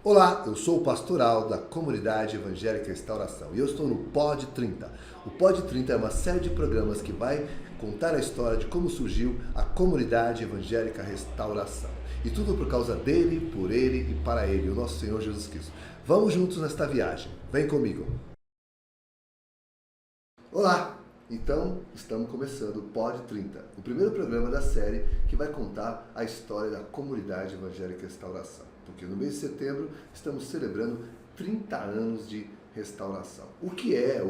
Olá, eu sou o pastoral da Comunidade Evangélica Restauração e eu estou no Pod 30. O Pod 30 é uma série de programas que vai contar a história de como surgiu a Comunidade Evangélica Restauração. E tudo por causa dele, por ele e para ele, o nosso Senhor Jesus Cristo. Vamos juntos nesta viagem. Vem comigo. Olá! Então, estamos começando o Pod 30, o primeiro programa da série que vai contar a história da Comunidade Evangélica Restauração. Porque no mês de setembro estamos celebrando 30 anos de restauração. O que é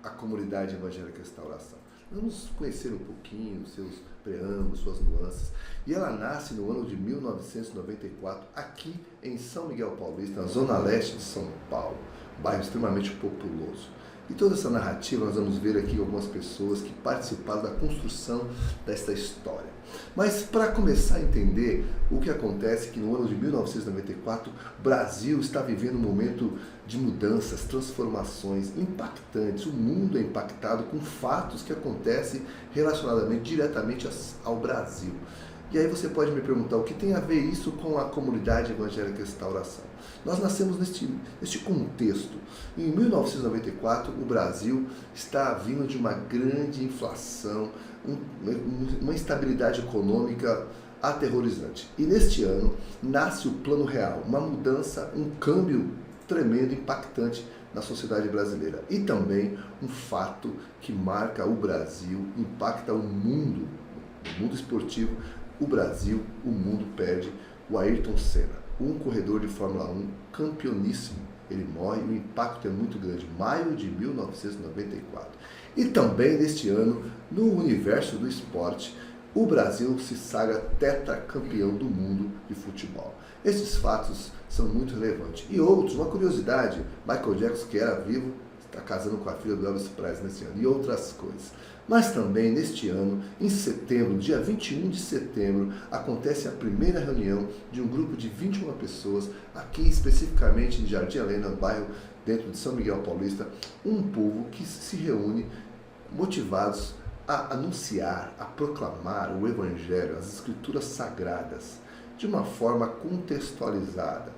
a Comunidade Evangélica Restauração? Vamos conhecer um pouquinho os seus preâmbulos, suas nuances. E ela nasce no ano de 1994, aqui em São Miguel Paulista, na zona leste de São Paulo, um bairro extremamente populoso. E toda essa narrativa nós vamos ver aqui algumas pessoas que participaram da construção desta história. Mas para começar a entender o que acontece que no ano de 1994 o Brasil está vivendo um momento de mudanças, transformações impactantes. O mundo é impactado com fatos que acontecem relacionadamente diretamente ao Brasil. E aí você pode me perguntar o que tem a ver isso com a Comunidade Evangélica Restauração. Nós nascemos neste contexto. Em 1994, o Brasil está vindo de uma grande inflação, uma instabilidade econômica aterrorizante. E neste ano nasce o Plano Real, uma mudança, um câmbio tremendo, impactante na sociedade brasileira. E também um fato que marca o Brasil, impacta o mundo esportivo. O Brasil, o mundo perde o Ayrton Senna, um corredor de Fórmula 1 campeoníssimo. Ele morre, o impacto é muito grande, maio de 1994. E também neste ano, no universo do esporte, o Brasil se sagra tetracampeão do mundo de futebol. Esses fatos são muito relevantes. E outros, uma curiosidade, Michael Jackson, que era vivo, está casando com a filha do Elvis Presley nesse ano, e outras coisas. Mas também neste ano, em setembro, dia 21 de setembro, acontece a primeira reunião de um grupo de 21 pessoas, aqui especificamente em Jardim Helena, bairro dentro de São Miguel Paulista, um povo que se reúne motivados a anunciar, a proclamar o Evangelho, as Escrituras Sagradas, de uma forma contextualizada.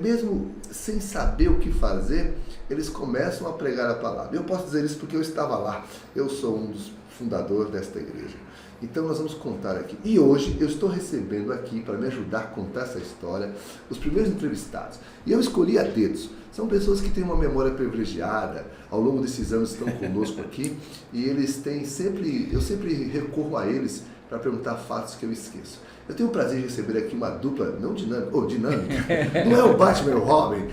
Mesmo sem saber o que fazer, eles começam a pregar a palavra. Eu posso dizer isso porque eu estava lá. Eu sou um dos fundadores desta igreja. Então nós vamos contar aqui. E hoje eu estou recebendo aqui, para me ajudar a contar essa história, os primeiros entrevistados. E eu escolhi a dedos. São pessoas que têm uma memória privilegiada, ao longo desses anos estão conosco aqui, e eles têm eu sempre recorro a eles para perguntar fatos que eu esqueço. Eu tenho o prazer de receber aqui uma dupla não dinâmica, não é o Batman e o Robin,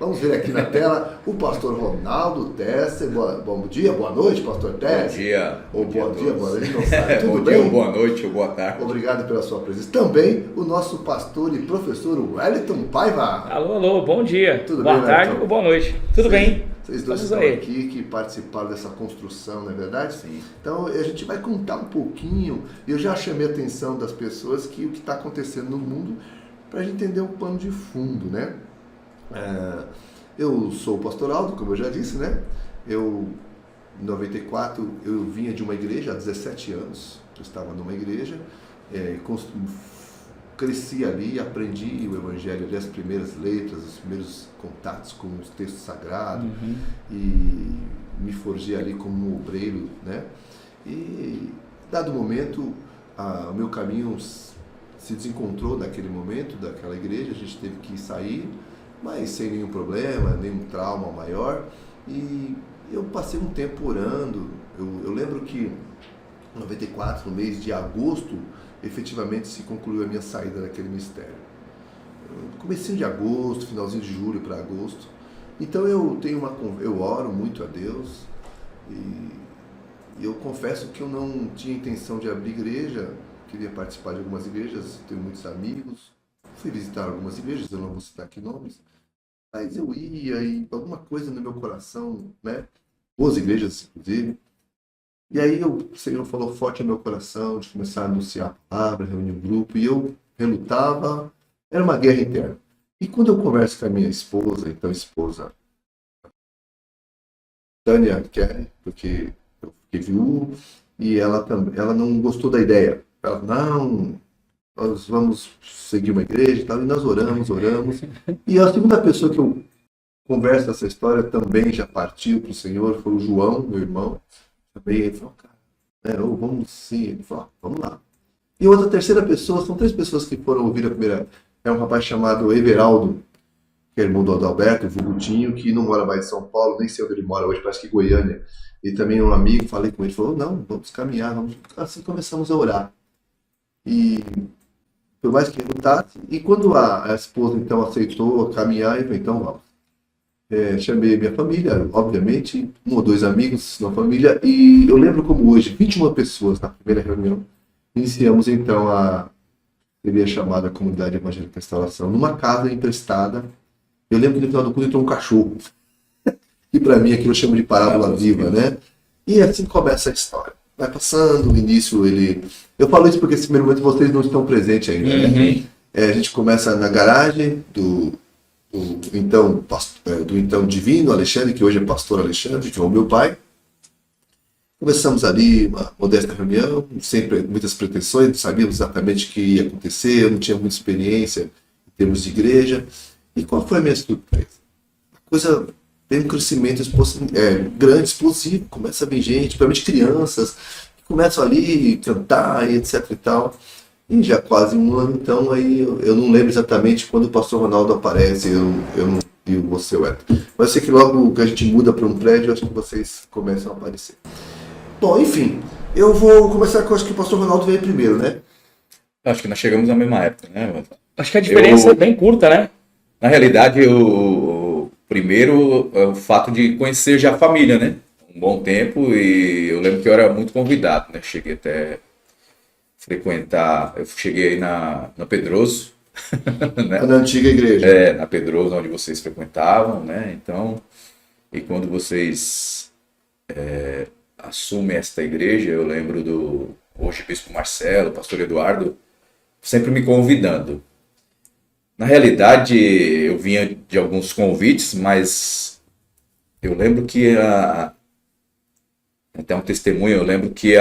vamos ver aqui na tela, o pastor Ronaldo Tesser. Bom dia, boa noite, pastor Tesser. Bom dia. Ou bom dia, boa noite, não sabe. Tudo bom bem? dia, boa noite ou boa tarde. Obrigado pela sua presença. Também o nosso pastor e professor Wellington Paiva. Alô, bom dia. Tudo boa bem, tarde Wellington? ou boa noite. Tudo bem? Vocês dois estão aqui, que participaram dessa construção, não é verdade? Sim. Então a gente vai contar um pouquinho. Eu já chamei a atenção das pessoas que o que está acontecendo no mundo, para a gente entender o pano de fundo, né? Eu sou o pastor Aldo, como eu já disse, né? Em 94, eu vinha de uma igreja há 17 anos. Eu estava numa igreja, cresci ali, aprendi o Evangelho, ali as primeiras letras, os primeiros contatos com os textos sagrados, e me forjei ali como um obreiro, né? E, dado momento, o meu caminho se desencontrou naquele momento daquela igreja, a gente teve que sair, mas sem nenhum problema, nenhum trauma maior, e eu passei um tempo orando. Eu lembro que em 94, no mês de agosto, efetivamente se concluiu a minha saída daquele ministério. Comecinho de agosto, finalzinho de julho para agosto. Então eu oro muito a Deus, e eu confesso que eu não tinha intenção de abrir igreja, queria participar de algumas igrejas, tenho muitos amigos, fui visitar algumas igrejas, eu não vou citar aqui nomes, mas eu ia e alguma coisa no meu coração, né? Boas igrejas, inclusive. E aí o Senhor falou forte no meu coração de começar a anunciar a palavra, reunir um grupo, e eu relutava, era uma guerra interna. E quando eu converso com a minha esposa, então esposa Tânia Kelly, porque eu fiquei viúvo, e ela não gostou da ideia. Ela, não, nós vamos seguir uma igreja e tal, e nós oramos. E a segunda pessoa que eu converso essa história também já partiu para o Senhor, foi o João, meu irmão. Também ele falou, cara, vamos sim. Ele falou, vamos lá. E outra terceira pessoa, são 3 pessoas que foram ouvir a primeira. É um rapaz chamado Everaldo, que é irmão do Adalberto, o Vugutinho, que não mora mais em São Paulo, nem sei onde ele mora hoje, parece que Goiânia. E também um amigo, falei com ele, falou, não, vamos caminhar, vamos. Assim começamos a orar. E por mais que relutasse, e quando a esposa então aceitou caminhar, eu falei, então vamos. Chamei minha família, obviamente, 1 ou 2 amigos na família, e eu lembro como hoje, 21 pessoas na primeira reunião, iniciamos então seria chamada Comunidade Evangélica Restauração, numa casa emprestada. Eu lembro que no final do culto entrou um cachorro, e para mim aquilo eu chamo de parábola viva, né? E assim começa a história. Vai passando, o início Eu falo isso porque nesse primeiro momento vocês não estão presentes ainda, né? A gente começa na garagem do então divino Alexandre, que hoje é pastor Alexandre, que é o meu pai. Começamos ali uma modesta reunião, sempre muitas pretensões, não sabíamos exatamente o que ia acontecer, eu não tinha muita experiência em termos de igreja. E qual foi a minha surpresa? A coisa tem um crescimento grande, explosivo, começa a vir gente, principalmente crianças, que começam ali a cantar e etc e tal. E já quase 1 ano, então aí eu não lembro exatamente quando o pastor Ronaldo aparece, eu não vi você, Wellington. Mas eu sei que logo que a gente muda para um prédio, acho que vocês começam a aparecer. Bom, enfim, eu vou começar com, acho que o pastor Ronaldo veio primeiro, né? Acho que nós chegamos na mesma época, né? Acho que a diferença é bem curta, né? Na realidade, o primeiro é o fato de conhecer já a família, né? Um bom tempo, e eu lembro que eu era muito convidado, né? Cheguei até frequentar, eu cheguei aí na Pedroso, né? Na antiga igreja. Na Pedroso, onde vocês frequentavam, né? Então, e quando vocês assumem esta igreja, eu lembro do hoje bispo Marcelo, pastor Eduardo, sempre me convidando. Na realidade, eu vinha de alguns convites, mas eu lembro que até um testemunho, eu lembro que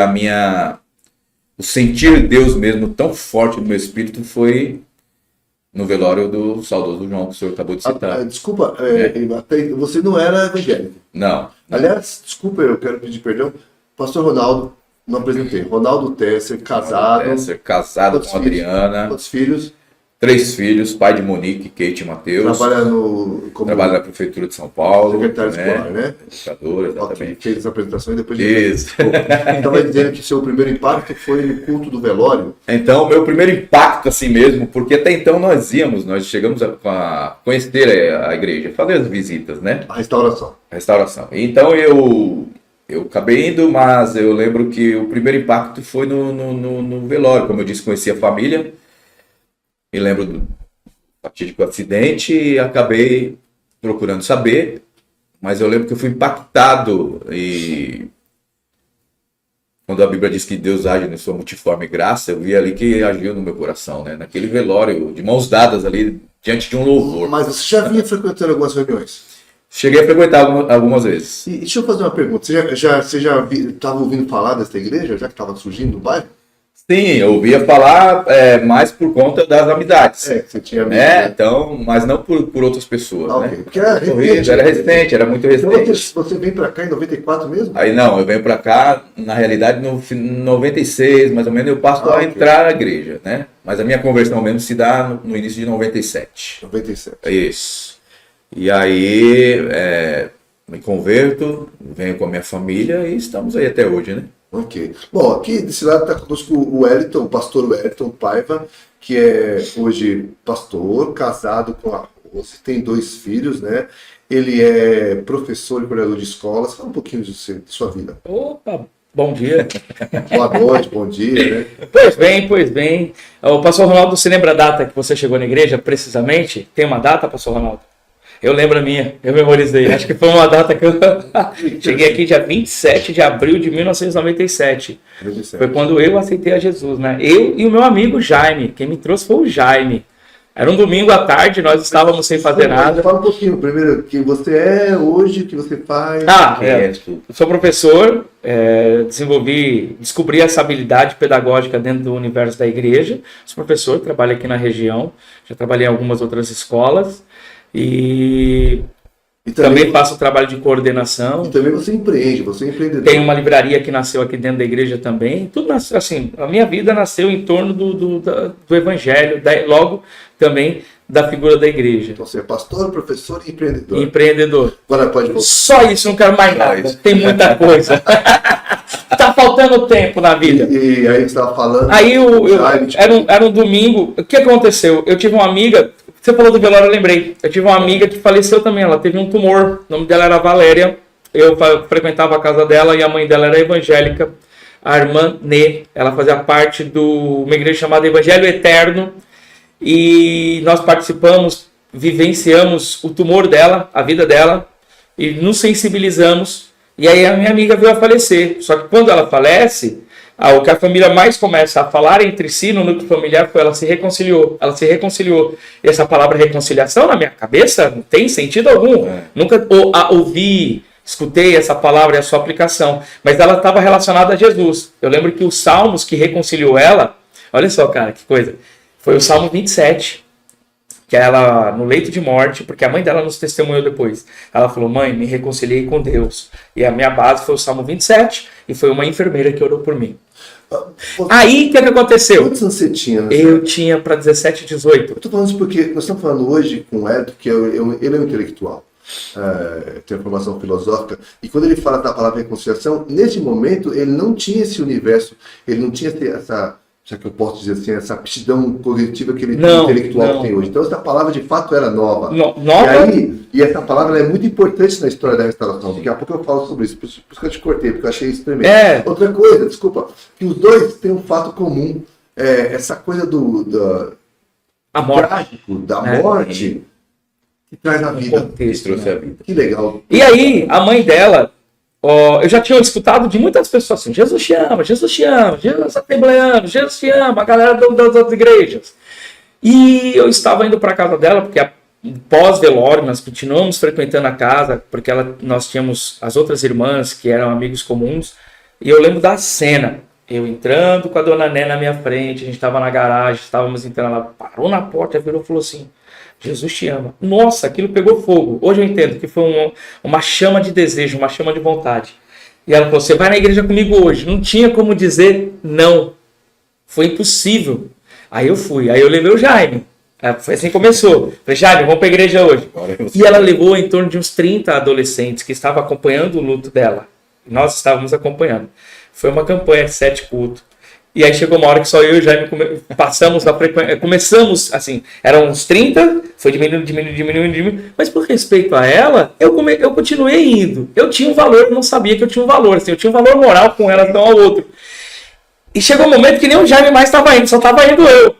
o sentir Deus mesmo tão forte no meu espírito foi no velório do saudoso João, que o senhor acabou de citar. Desculpa, você não era evangélico. Não. Aliás, desculpa, eu quero pedir perdão. Pastor Ronaldo, não apresentei. Ronaldo Tesser, casado. Casado com Adriana. Quantos filhos? 3 filhos, pai de Monique, Kate e Matheus. Trabalha na Prefeitura de São Paulo. Secretário escolar, né? Educador, exatamente. Okay, fez essa apresentação e depois... Isso. Estava dizendo que seu primeiro impacto foi no culto do velório. Então, o meu primeiro impacto, assim mesmo, porque até então nós chegamos a conhecer a igreja, fazer as visitas, né? A restauração. Então, eu acabei indo, mas eu lembro que o primeiro impacto foi no velório. Como eu disse, conheci a família. Me lembro do fatídico acidente e acabei procurando saber, mas eu lembro que eu fui impactado e quando a Bíblia diz que Deus age na sua multiforme graça, eu vi ali que agiu no meu coração, né? Naquele velório, de mãos dadas ali, diante de um louvor. Mas você já vinha frequentando algumas reuniões? Cheguei a frequentar algumas vezes. E deixa eu fazer uma pergunta, você já estava ouvindo falar dessa igreja, já que estava surgindo no bairro? Sim, eu ouvia falar mais por conta das amizades. Você tinha amigos, né? Então, mas não por outras pessoas. Okay. Né? Porque era recente, era muito recente. Então você veio para cá em 94 mesmo? Aí não, eu venho para cá, na realidade, no 96, mais ou menos, eu passo a entrar na igreja, né? Mas a minha conversão mesmo se dá no início de 97. 97. Isso. E aí, me converto, venho com a minha família e estamos aí até hoje, né? Ok. Bom, aqui desse lado está conosco o pastor Wellington Paiva, que é hoje pastor, casado com a Rose, tem 2 filhos, né? Ele é professor e coordenador de escolas. Fala um pouquinho de sua vida. Opa, bom dia. Boa noite, bom dia, né? Pois bem. O pastor Ronaldo, você lembra a data que você chegou na igreja, precisamente? Tem uma data, pastor Ronaldo? Eu lembro a minha, eu memorizei. Acho que foi uma data que eu cheguei aqui dia 27 de abril de 1997. Foi quando eu aceitei a Jesus, né? Eu e o meu amigo Jaime. Quem me trouxe foi o Jaime. Era um domingo à tarde, nós estávamos sem fazer nada. Fala um pouquinho, primeiro, quem você é hoje, o que você faz. Eu sou professor, descobri essa habilidade pedagógica dentro do universo da igreja. Sou professor, trabalho aqui na região, já trabalhei em algumas outras escolas e também faço trabalho de coordenação. E também você empreende, você é empreendedor. Tem uma livraria que nasceu aqui dentro da igreja também. Tudo nasceu, assim, a minha vida nasceu em torno do evangelho, logo também da figura da igreja. Então você é pastor, professor e empreendedor. Empreendedor. Agora pode voltar. Só isso, não quero mais nada. Tem muita coisa. Tá faltando tempo na vida. E aí você estava falando... Aí era um domingo. O que aconteceu? Eu tive uma amiga... Você falou do velório, eu lembrei. Eu tive uma amiga que faleceu também. Ela teve um tumor. O nome dela era Valéria. Eu frequentava a casa dela e a mãe dela era evangélica. A irmã Nê. Ela fazia parte de uma igreja chamada Evangelho Eterno. E nós participamos, vivenciamos o tumor dela, a vida dela. E nos sensibilizamos. E aí a minha amiga veio a falecer. Só que quando ela falece... o que a família mais começa a falar entre si no núcleo familiar foi ela se reconciliou. Ela se reconciliou. E essa palavra reconciliação na minha cabeça não tem sentido algum. Nunca ouvi, escutei essa palavra e a sua aplicação. Mas ela estava relacionada a Jesus. Eu lembro que os salmos que reconciliou ela, olha só, cara, que coisa. Foi o Salmo 27. Que ela, no leito de morte, porque a mãe dela nos testemunhou depois. Ela falou, mãe, me reconciliei com Deus. E a minha base foi o Salmo 27, e foi uma enfermeira que orou por mim. Aí, o que aconteceu? Quantos anos você tinha? Eu tinha para 17, 18. Eu tô falando isso porque nós estamos falando hoje com o Hélio, que ele é um intelectual. Tem uma formação filosófica, e quando ele fala da palavra reconciliação, nesse momento ele não tinha esse universo, ele não tinha essa... já que eu posso dizer assim, essa aptidão cognitiva que ele intelectual tem hoje. Então essa palavra de fato era nova. Nova? E essa palavra é muito importante na história da restauração. Daqui a pouco eu falo sobre isso, por isso que eu te cortei, porque eu achei isso tremendo. Outra coisa, desculpa, que os dois têm um fato comum, essa coisa a morte. Trágico, da morte, que traz a vida. Trouxe a vida. Que legal. E aí, a mãe dela, eu já tinha escutado de muitas pessoas assim, Jesus te ama, Jesus te ama, Jesus está assembleando, Jesus te ama, a galera das outras igrejas. E eu estava indo para a casa dela, porque pós-velório nós continuamos frequentando a casa, porque nós tínhamos as outras irmãs que eram amigos comuns, e eu lembro da cena, eu entrando com a dona Né na minha frente, a gente estava na garagem, estávamos entrando, ela parou na porta, virou e falou assim, Jesus te ama. Nossa, aquilo pegou fogo. Hoje eu entendo que foi uma chama de desejo, uma chama de vontade. E ela falou, você vai na igreja comigo hoje. Não tinha como dizer não. Foi impossível. Aí eu fui. Aí eu levei o Jaime. Foi assim que começou. Falei, Jaime, vamos para a igreja hoje. E ela levou em torno de uns 30 adolescentes que estavam acompanhando o luto dela. Nós estávamos acompanhando. Foi uma campanha de 7 cultos. E aí chegou uma hora que só eu e o Jaime passamos a frequência. Começamos, assim, eram uns 30, foi diminuindo. Mas por respeito a ela, eu continuei indo. Eu tinha um valor, eu não sabia que eu tinha um valor. Assim, eu tinha um valor moral com ela, não ao outro. E chegou um momento que nem o Jaime mais estava indo, só estava indo eu.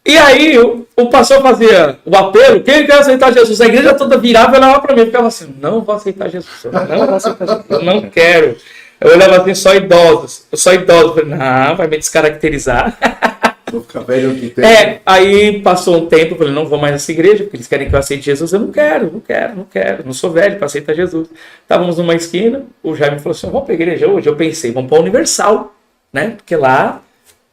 E aí o pastor fazia o apelo, quem quer aceitar Jesus? A igreja toda virava e olhava para mim e ficava assim, não vou aceitar Jesus, não vou aceitar Jesus, eu não quero. Eu olhava assim, só idosos. Eu só idoso. Falei, não, vai me descaracterizar. Vou ficar velho aqui. Aí passou um tempo, eu falei, não vou mais nessa igreja, porque eles querem que eu aceite Jesus. Eu não quero. Não sou velho para aceitar Jesus. Estávamos numa esquina, o Jaime falou assim, vamos para a igreja hoje? Eu pensei, vamos para a Universal, né? Porque lá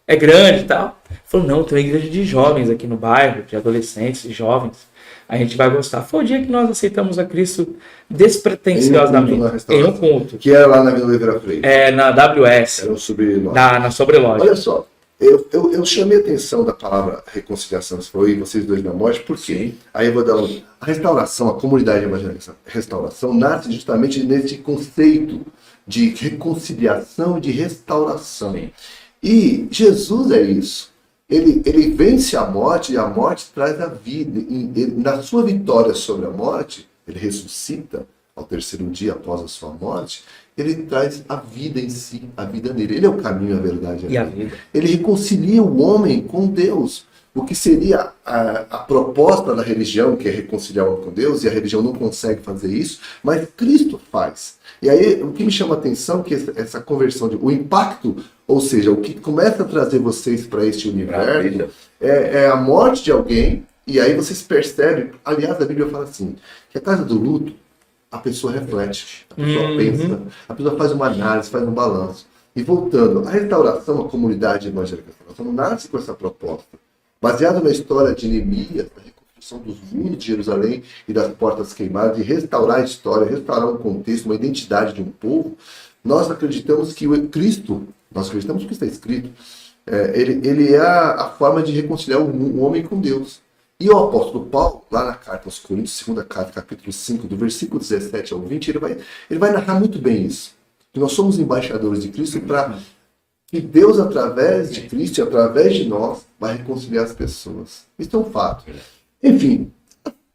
é grande e tal. Ele falou, não, tem uma igreja de jovens aqui no bairro, de adolescentes, de jovens. A gente vai gostar. Foi o dia que nós aceitamos a Cristo despretensiosamente. Em um culto. Que era lá na Avenida Oliveira Freire. Na WS. Era um sobreloja. Na sobreloja. Olha só, eu chamei a atenção da palavra reconciliação, foi vocês dois na morte, porque aí eu vou dar a restauração, a comunidade evangélica restauração, nasce justamente nesse conceito de reconciliação e de restauração. Sim. E Jesus é isso. Ele vence a morte e a morte traz a vida. Na sua vitória sobre a morte, ele ressuscita ao terceiro dia após a sua morte, ele traz a vida em si, a vida nele. Ele é o caminho, a verdade. E a vida. Ele reconcilia o homem com Deus. O que seria a proposta da religião, que é reconciliar o homem com Deus, e a religião não consegue fazer isso, mas Cristo faz. E aí, o que me chama a atenção é que essa conversão, o impacto, ou seja, o que começa a trazer vocês para este universo, é a morte de alguém, e aí vocês percebem, aliás, a Bíblia fala assim, que a casa do luto, a pessoa reflete, a pessoa pensa, a pessoa faz uma análise, faz um balanço. E voltando, a restauração, a comunidade evangélica não nasce com essa proposta. Baseado na história de Neemias, a reconstrução dos muros de Jerusalém e das portas queimadas, de restaurar a história, restaurar um contexto, uma identidade de um povo, nós acreditamos que o Cristo, nós acreditamos que está escrito, ele é a forma de reconciliar o homem com Deus. E o apóstolo Paulo, lá na carta aos Coríntios, segunda carta, capítulo 5, do versículo 17 ao 20, ele vai narrar muito bem isso. Que nós somos embaixadores de Cristo para que Deus, através de Cristo e através de nós, vai reconciliar as pessoas. Isso é um fato. Enfim,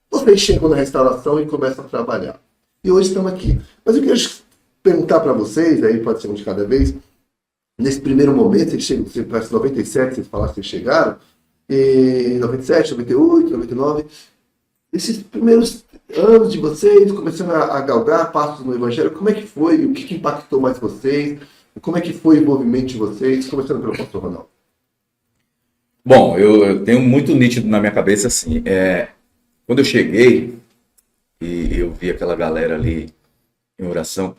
vocês chegam na restauração e começam a trabalhar. E hoje estamos aqui. Mas eu queria perguntar para vocês, aí pode ser um de cada vez, nesse primeiro momento, vocês chegam, parece 97, vocês falaram que vocês chegaram, e 97, 98, 99, esses primeiros anos de vocês, começando a galgar passos no Evangelho, como é que foi? O que impactou mais vocês? Como é que foi o envolvimento de vocês? Começando pelo pastor Ronaldo. Bom, eu tenho muito nítido na minha cabeça, assim, quando eu cheguei e eu vi aquela galera ali em oração,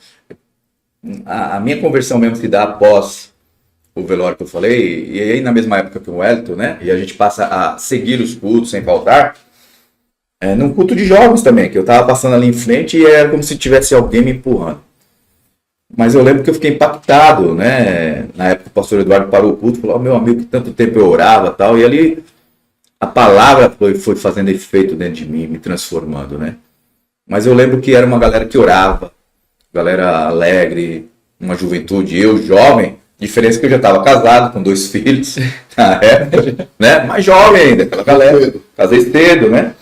a minha conversão mesmo se dá após o velório que eu falei, e aí na mesma época que o Wellington, né, e a gente passa a seguir os cultos sem faltar, num culto de jovens também, que eu tava passando ali em frente e era como se tivesse alguém me empurrando. Mas eu lembro que eu fiquei impactado, né? Na época o pastor Eduardo parou o culto e falou, meu amigo, que tanto tempo eu orava e tal, e ali a palavra foi fazendo efeito dentro de mim, me transformando, né? Mas eu lembro que era uma galera que orava, galera alegre, uma juventude, eu jovem, diferença que eu já estava casado com 2 filhos na época, né? Mais jovem ainda, aquela galera, casei cedo, né?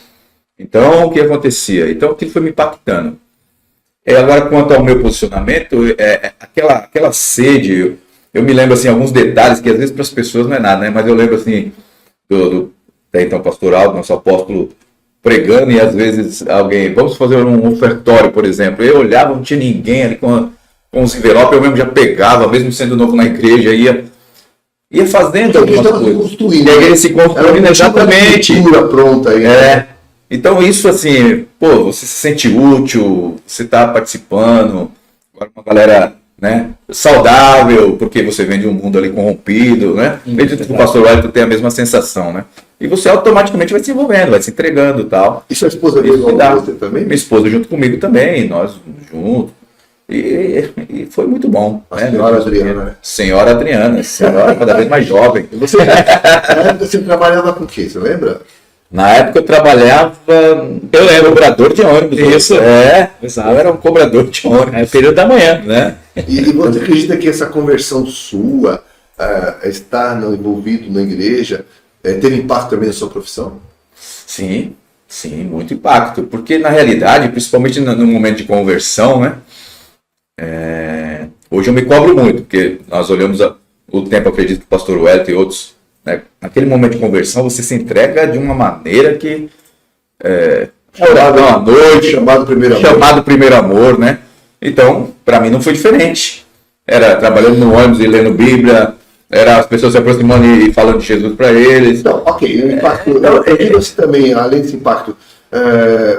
Então, o que acontecia? Então, aquilo foi me impactando. Agora, quanto ao meu posicionamento, aquela sede, eu me lembro, assim, alguns detalhes que às vezes para as pessoas não é nada, né? Mas eu lembro, assim, até então pastoral, do nosso apóstolo pregando e às vezes alguém, vamos fazer um ofertório, por exemplo. Eu olhava, não tinha ninguém ali com os envelopes, eu mesmo já pegava, mesmo sendo novo na igreja, ia fazendo algumas coisas. E a igreja se construindo, exatamente. Pronta aí. Então isso assim, pô, você se sente útil, você está participando, agora uma galera, né, saudável, porque você vem de um mundo ali corrompido, né? Acredito que o pastor Wellington tem a mesma sensação, né? E você automaticamente vai se envolvendo, vai se entregando e tal. E sua esposa veio com você também? Minha esposa junto comigo também, nós juntos. E foi muito bom. A senhora Adriana, né? Senhora Adriana, senhora cada vez mais jovem. E você, na época, você trabalhava com o quê? Você lembra? Na época eu trabalhava, eu era cobrador de ônibus. Isso. Exato. Eu era um cobrador de ônibus. É período da manhã, né? E você acredita que essa conversão sua, estar envolvido na igreja, teve impacto também na sua profissão? Sim, muito impacto. Porque na realidade, principalmente no momento de conversão, né? Hoje eu me cobro muito, porque nós olhamos o tempo, acredito que o pastor Wellington e outros, né, naquele momento de conversão, você se entrega de uma maneira que Chamado à noite, chamado primeiro amor, né? Então, para mim não foi diferente. Era trabalhando no ônibus e lendo Bíblia, era as pessoas se aproximando e falando de Jesus para eles. Então, ok, o impacto. Eu digo assim também, além desse impacto,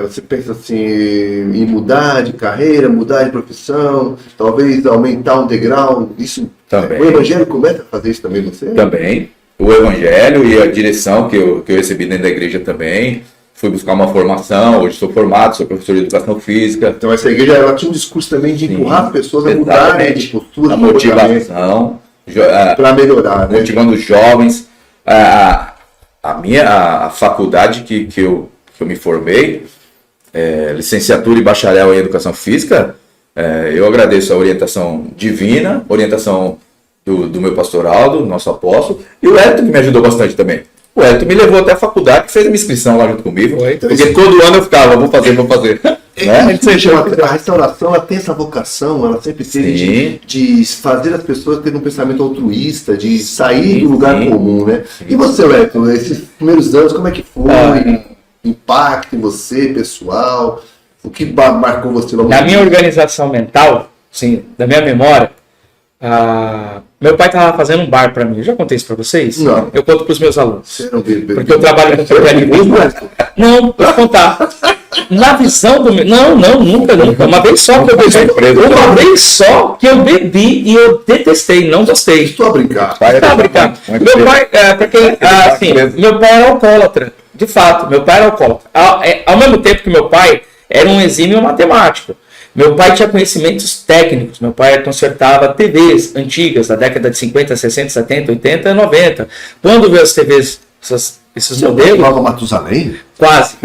você pensa assim em mudar de carreira, mudar de profissão, talvez aumentar um degrau, isso também. O Evangelho começa a fazer isso também, você? Também. O Evangelho e a direção que eu recebi dentro da igreja também. Fui buscar uma formação, hoje sou formado, sou professor de educação física. Então essa igreja ela tinha um discurso também de empurrar as pessoas a mudarem de postura, a motivação para melhorar, né? Motivando os jovens. A faculdade que eu me formei, licenciatura e bacharel em educação física, eu agradeço a orientação divina, orientação do meu pastor Aldo, nosso apóstolo, e o Wellington que me ajudou bastante também. O Wellington me levou até a faculdade, fez uma inscrição lá junto comigo, porque todo ano eu ficava, vou fazer. Né? A restauração ela tem essa vocação, ela sempre teve de fazer as pessoas terem um pensamento altruísta, de sair do lugar comum, né? Sim. E você, Wellington, esses primeiros anos, como é que foi? Impacto em você, pessoal? O que marcou você? Na minha organização mental, sim, da minha memória, meu pai estava fazendo um bar para mim. Eu já contei isso para vocês? Não. Eu conto para os meus alunos. Você não viu, porque eu trabalho no programa. Não, vou contar. Na visão do meu... Não, nunca. Uma vez só que eu bebi. Uma vez só que eu bebi e eu detestei, não gostei. Estou a brincar. Estou a brincar. Meu pai, meu pai era alcoólatra. De fato, meu pai era alcoólatra. Ao mesmo tempo que meu pai era um exímio matemático. Meu pai tinha conhecimentos técnicos. Meu pai consertava TVs antigas, da década de 50, 60, 70, 80 e 90. Quando veio as TVs, esses modelos... Nova Matusalém? Quase.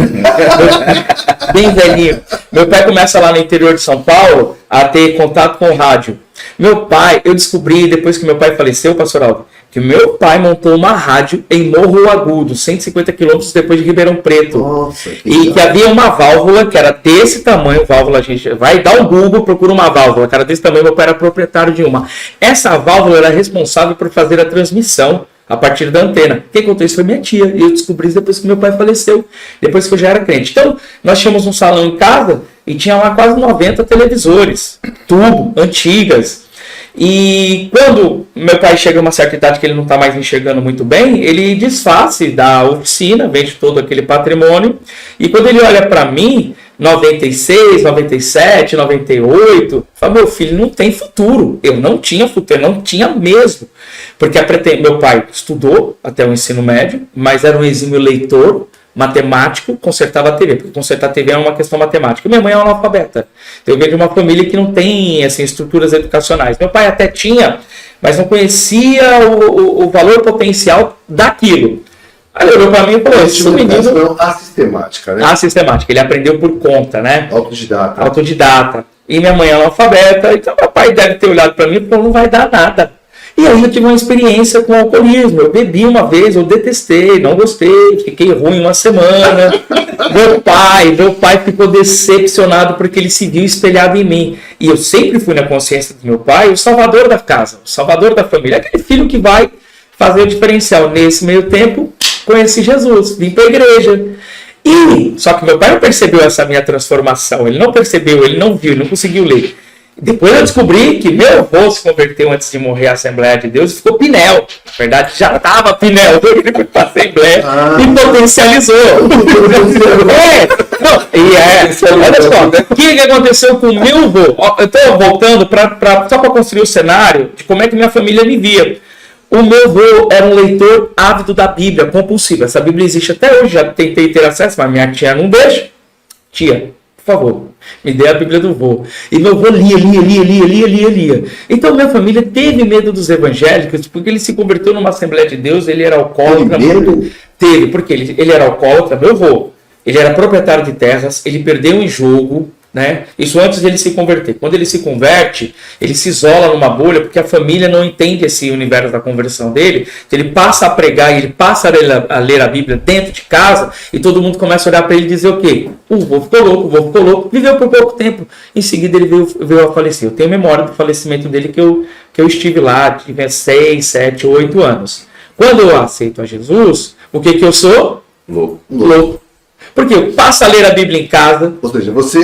Bem velhinho. Meu pai começa lá no interior de São Paulo a ter contato com o rádio. Meu pai, eu descobri, depois que meu pai faleceu, pastor Aldo, que meu pai montou uma rádio em Morro Agudo, 150 quilômetros depois de Ribeirão Preto. Nossa, que havia uma válvula que era desse tamanho, válvula, a gente vai dar um Google, procura uma válvula, que era desse tamanho, meu pai era proprietário de uma. Essa válvula era responsável por fazer a transmissão a partir da antena. Quem contou isso foi minha tia, e eu descobri isso depois que meu pai faleceu, depois que eu já era crente. Então, nós tínhamos um salão em casa e tinha lá quase 90 televisores, tubo, antigas. E quando meu pai chega a uma certa idade que ele não está mais enxergando muito bem, ele desfaz da oficina, vende todo aquele patrimônio, e quando ele olha para mim, 96, 97, 98, fala, meu filho não tem futuro. Eu não tinha futuro, eu não tinha mesmo. Porque meu pai estudou até o ensino médio, mas era um exímio leitor, matemático, consertava a TV, porque consertar a TV é uma questão matemática. Minha mãe é analfabeta. Eu venho de uma família que não tem assim, estruturas educacionais. Meu pai até tinha, mas não conhecia o valor potencial daquilo. Aí ele olhou para mim e falou, esse menino... Assistemática, né? Assistemática, ele aprendeu por conta, né? Autodidata. Autodidata. E minha mãe é analfabeta, então meu pai deve ter olhado para mim e falou, não vai dar nada. E aí eu tive uma experiência com alcoolismo. Eu bebi uma vez, eu detestei, não gostei, fiquei ruim uma semana. Meu pai ficou decepcionado porque ele se viu espelhado em mim. E eu sempre fui na consciência do meu pai o salvador da casa, o salvador da família. Aquele filho que vai fazer o diferencial. Nesse meio tempo, conheci Jesus, vim para a igreja. Só que meu pai não percebeu essa minha transformação. Ele não percebeu, ele não viu, ele não conseguiu ler. Depois eu descobri que meu avô se converteu antes de morrer à Assembleia de Deus e ficou Pinel. Na verdade, já estava Pinel. Ele foi para a Assembleia e potencializou. Olha só, o que aconteceu com o meu avô? Eu estou voltando só para construir o cenário de como é que minha família me via. O meu avô era um leitor ávido da Bíblia, compulsivo. Essa Bíblia existe até hoje, já tentei ter acesso, mas minha tia não deixa. Tia, por favor, me dê a Bíblia do vô. E meu avô lia. Então minha família teve medo dos evangélicos, porque ele se converteu numa Assembleia de Deus, ele era alcoólatra. Teve, porque ele era alcoólatra, meu avô. Ele era proprietário de terras, ele perdeu em jogo, né? Isso antes dele se converter. Quando ele se converte, ele se isola numa bolha, porque a família não entende esse universo da conversão dele. Então ele passa a pregar, ele passa a ler a Bíblia dentro de casa, e todo mundo começa a olhar para ele e dizer o quê? O vô ficou louco, viveu por pouco tempo, em seguida ele veio a falecer. Eu tenho memória do falecimento dele que eu estive lá, tive 6, 7, 8 anos. Quando eu aceito a Jesus, o que eu sou? Louco. Porque eu passo a ler a Bíblia em casa. Ou seja, você,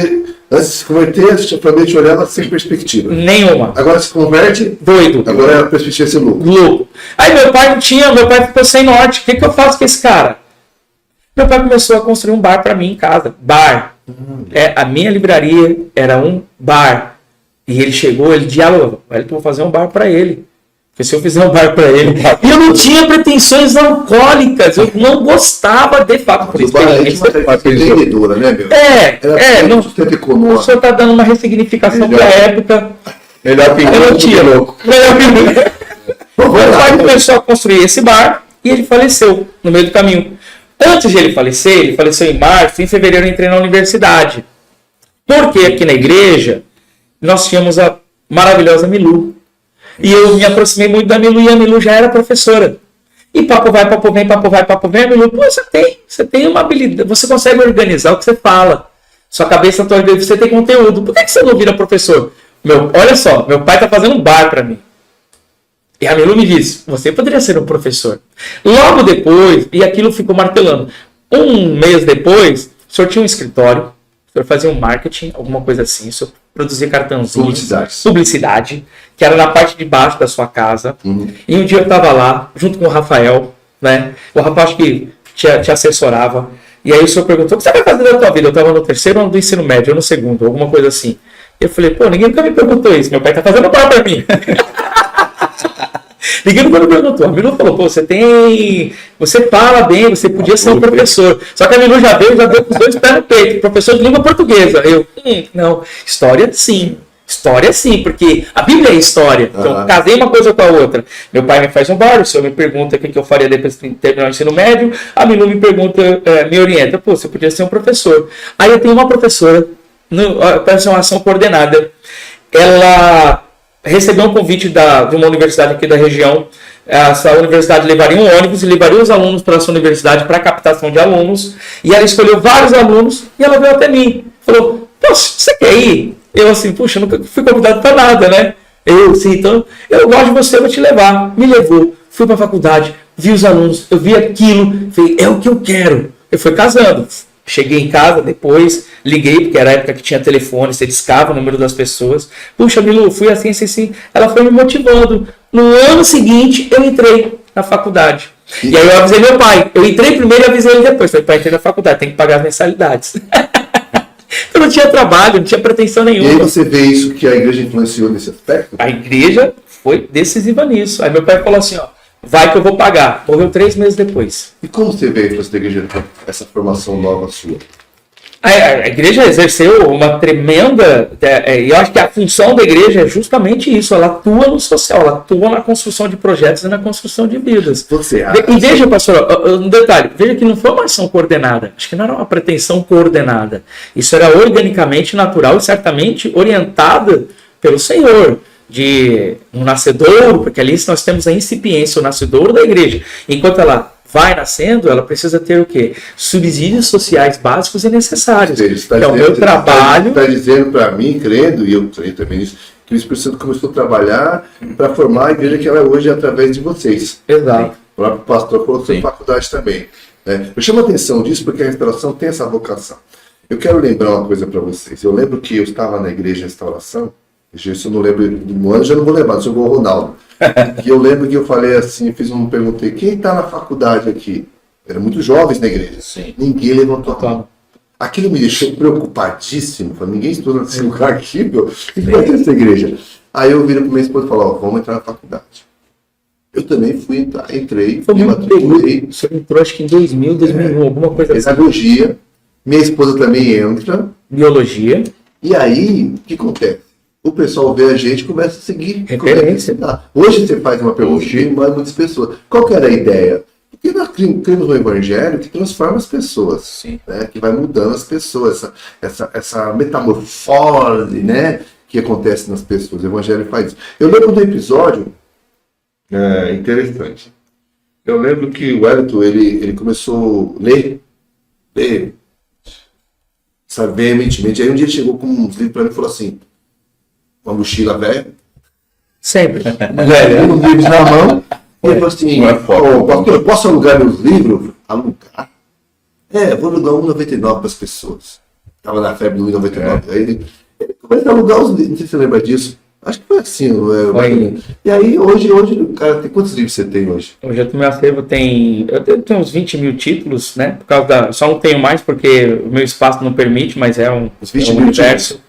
antes de se converter, a família te olhava sem perspectiva. Nenhuma. Agora se converte. Doido. Agora a perspectiva é ser louco. Louco. Aí meu pai ficou sem norte. O que eu faço com esse cara? Meu pai começou a construir um bar para mim em casa. Bar. A minha livraria era um bar. E ele chegou, ele dialogou. Eu vou fazer um bar para ele. Porque se eu fizer um bar para ele... E eu não tinha pretensões alcoólicas. Eu não gostava de fato. Por experiência. Vendedora, né, meu? O senhor está dando uma ressignificação para a época. Melhor pintar. Eu não tinha. Louco. Meu pai começou a construir esse bar e ele faleceu no meio do caminho. Antes de ele faleceu em março, em fevereiro eu entrei na universidade. Porque aqui na igreja nós tínhamos a maravilhosa Milu. E eu me aproximei muito da Milu, e a Milu já era professora. E papo vai, a Milu, pô, você tem uma habilidade, você consegue organizar o que você fala. Sua cabeça, você tem conteúdo. Por que você não vira professor? Olha só, meu pai está fazendo um bar para mim. E a Milu me disse, você poderia ser um professor. Logo depois, e aquilo ficou martelando. Um mês depois, o senhor tinha um escritório, o senhor fazia um marketing, alguma coisa assim, o senhor produzia cartãozinhos, publicidade, que era na parte de baixo da sua casa. E um dia eu estava lá, junto com o Rafael, né? O Rafael acho que te assessorava. E aí o senhor perguntou, o que você vai fazer da tua vida? Eu estava no terceiro ano do ensino médio, ou no segundo, alguma coisa assim. E eu falei, pô, ninguém nunca me perguntou isso, meu pai tá fazendo prova pra mim. Ninguém nunca me perguntou. A Milu falou, pô, você fala bem, você podia ser um professor. Só que a Milu já veio com os 2 pés no peito, professor de língua portuguesa. Eu, não, história sim. História sim, porque a Bíblia é história. Então, eu casei uma coisa com a outra. Meu pai me faz um bar, o senhor me pergunta o que eu faria depois de terminar o ensino médio. A Milu me pergunta, me orienta, pô, você podia ser um professor. Aí eu tenho uma professora, para ser uma ação coordenada. Ela recebeu um convite de uma universidade aqui da região. Essa universidade levaria um ônibus e levaria os alunos para essa universidade para captação de alunos. E ela escolheu vários alunos e ela veio até mim. Falou, poxa, você quer ir? Eu assim, puxa, nunca fui convidado para nada, né? Eu, sim, então, eu gosto de você, vou te levar. Me levou, fui para a faculdade, vi os alunos, eu vi aquilo, falei, é o que eu quero. Eu fui casando. Cheguei em casa depois, liguei, porque era a época que tinha telefone, você discava o número das pessoas. Puxa, Milu, fui assim, assim, assim. Ela foi me motivando. No ano seguinte, eu entrei na faculdade. E aí eu avisei meu pai. Eu entrei primeiro e avisei ele depois. Falei, pai, entrei na faculdade, tem que pagar as mensalidades. Eu não tinha trabalho, não tinha pretensão nenhuma. E aí você vê isso que a igreja influenciou nesse aspecto? A igreja foi decisiva nisso. Aí meu pai falou assim, ó, vai que eu vou pagar. Morreu 3 meses depois. E como você vê a influência da igreja essa formação nova sua? A igreja exerceu uma tremenda... eu acho que a função da igreja é justamente isso. Ela atua no social, ela atua na construção de projetos e na construção de vidas. Você acha? E veja, pastor, um detalhe. Veja que não foi uma ação coordenada. Acho que não era uma pretensão coordenada. Isso era organicamente natural e certamente orientada pelo Senhor. De um nascedouro, porque ali nós temos a incipiência, o nascedouro da igreja. Enquanto ela vai nascendo, ela precisa ter o quê? Subsídios sociais básicos e necessários. Está é o meu trabalho. Está dizendo para mim, crendo, e eu creio também nisso, que o Espírito Santo começou a trabalhar para formar a igreja que ela é hoje através de vocês. Exato. O próprio pastor falou sobre faculdade também. Eu chamo a atenção disso porque a restauração tem essa vocação. Eu quero lembrar uma coisa para vocês. Eu lembro que eu estava na igreja Restauração, isso eu não lembro do ano, já não vou lembrar, sou igual o Ronaldo. E eu lembro que eu falei assim, perguntei, quem está na faculdade aqui? Eram muito jovens na igreja. Sim. Ninguém levantou a mão. Aquilo me deixou preocupadíssimo. Falei, ninguém estuda nesse lugar aqui, meu. O que vai ter essa igreja? Aí eu viro para minha esposa e falo, ó, vamos entrar na faculdade. Eu também fui entrar, entrei, Foi me muito matriculei. Você entrou acho que em 2000, 2001, alguma coisa assim. Pedagogia. Minha esposa também entra. Biologia. E aí, o que acontece? O pessoal vê a gente e começa a seguir. Referência. Hoje você faz uma pergunta e mais muitas pessoas. Qual que era a ideia? Porque nós cremos no Evangelho que transforma as pessoas, né? Que vai mudando as pessoas, essa metamorfose, né? Que acontece nas pessoas. O Evangelho faz isso. Eu lembro de um episódio interessante. Eu lembro que o Wellington, ele começou a ler, sabe, veementemente. Aí um dia ele chegou com uns livros para mim e falou assim, uma mochila velha. Sempre. Um livro na mão. E ele falou assim, pastor, posso alugar meus livros? Alugar? Vou alugar R$1,99 para as pessoas. Estava na febre do R$1,99. Aí ele começa a alugar os livros. Não sei se você lembra disso. Acho que foi assim. Foi. E aí, hoje, cara, quantos livros você tem hoje? Hoje o meu acervo tem... Eu tenho uns 20 mil títulos, né? Por causa só não tenho mais porque o meu espaço não permite, mas é um universo. Títulos.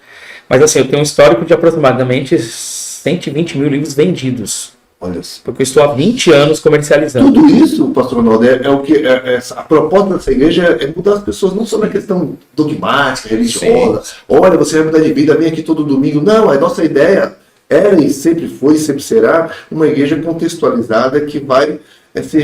Mas assim, eu tenho um histórico de aproximadamente 120 mil livros vendidos. Olha assim. Porque eu estou há 20 anos comercializando. Tudo isso, pastor Ronaldo, é o que a proposta dessa igreja é mudar as pessoas, não só na questão dogmática, religiosa. Sim. Olha, você vai mudar de vida, vem aqui todo domingo. Não, a nossa ideia era e sempre foi e sempre será uma igreja contextualizada que vai se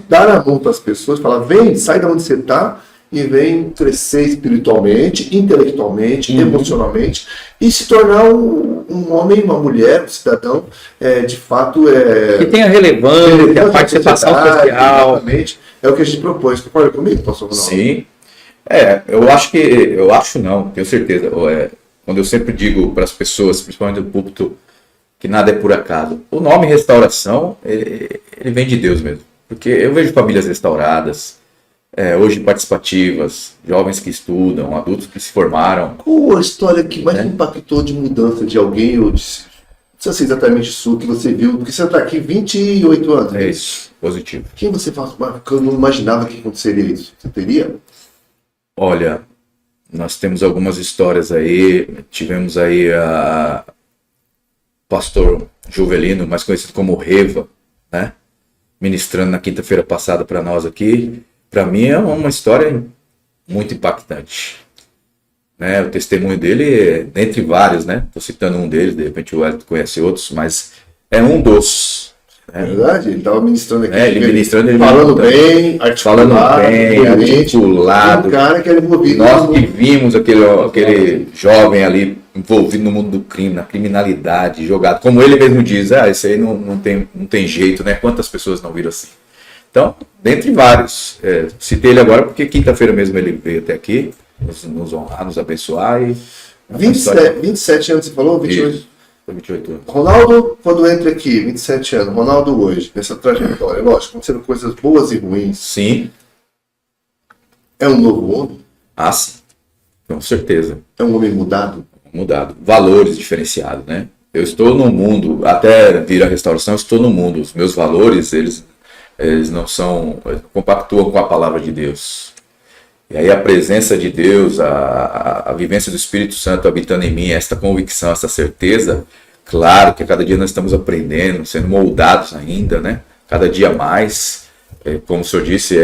dar a mão para as pessoas, falar, vem, sai de onde você está e vem crescer espiritualmente, intelectualmente, emocionalmente e se tornar um homem, uma mulher, um cidadão, de fato... que tenha relevância, a participação social. Exatamente. É o que a gente propõe. Você concorda comigo, pastor Ronaldo? Sim. Eu acho não, tenho certeza. Quando eu sempre digo para as pessoas, principalmente no púlpito, que nada é por acaso. O nome restauração, ele vem de Deus mesmo. Porque eu vejo famílias restauradas, hoje participativas, jovens que estudam, adultos que se formaram. Qual a história que mais impactou de mudança de alguém, ou não precisa ser exatamente sua, que você viu? Porque você está aqui 28 anos. É isso, positivo. Quem você fala, eu não imaginava que aconteceria isso? Você teria? Olha, nós temos algumas histórias aí. Tivemos aí a pastor Juvelino, mais conhecido como Reva, né? Ministrando na quinta-feira passada para nós aqui. Para mim é uma história muito impactante, né? O testemunho dele é entre vários, né? Estou citando um deles, de repente o Wellington conhece outros, mas é um dos. É verdade, ele estava ministrando aqui. Ele ministrando, ele falando bem, articulado. Um cara que era envolvido. Nós que vimos aquele jovem ali envolvido no mundo do crime, na criminalidade, jogado. Como ele mesmo diz, isso aí não tem jeito, né? Quantas pessoas não viram assim? Então, dentre vários. Citei ele agora porque quinta-feira mesmo ele veio até aqui, nos honrar, nos abençoar. 27 anos, você falou? 28? 28 anos. Ronaldo, quando entra aqui, 27 anos, Ronaldo hoje, nessa trajetória, lógico, acontecendo coisas boas e ruins. Sim. É um novo homem? Sim. Com certeza. É um homem mudado? Mudado. Valores diferenciados, né? Eu estou no mundo, até vir a restauração, eu estou no mundo. Os meus valores, eles não são, compactuam com a palavra de Deus. E aí a presença de Deus, a vivência do Espírito Santo habitando em mim, esta convicção, essa certeza, claro que a cada dia nós estamos aprendendo, sendo moldados ainda, né? Cada dia mais, como o senhor disse,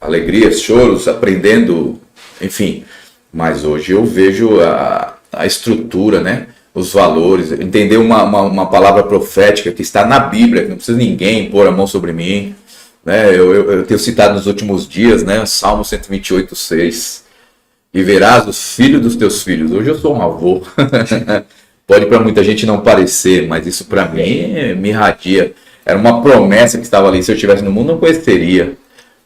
alegrias, choros, aprendendo, enfim. Mas hoje eu vejo a estrutura, né? Os valores, entender uma palavra profética que está na Bíblia, que não precisa ninguém pôr a mão sobre mim. Né, eu tenho citado nos últimos dias, né, Salmo 128:6. E verás os filhos dos teus filhos. Hoje eu sou um avô. Pode para muita gente não parecer, mas isso para mim me irradia. Era uma promessa que estava ali. Se eu estivesse no mundo, não conheceria.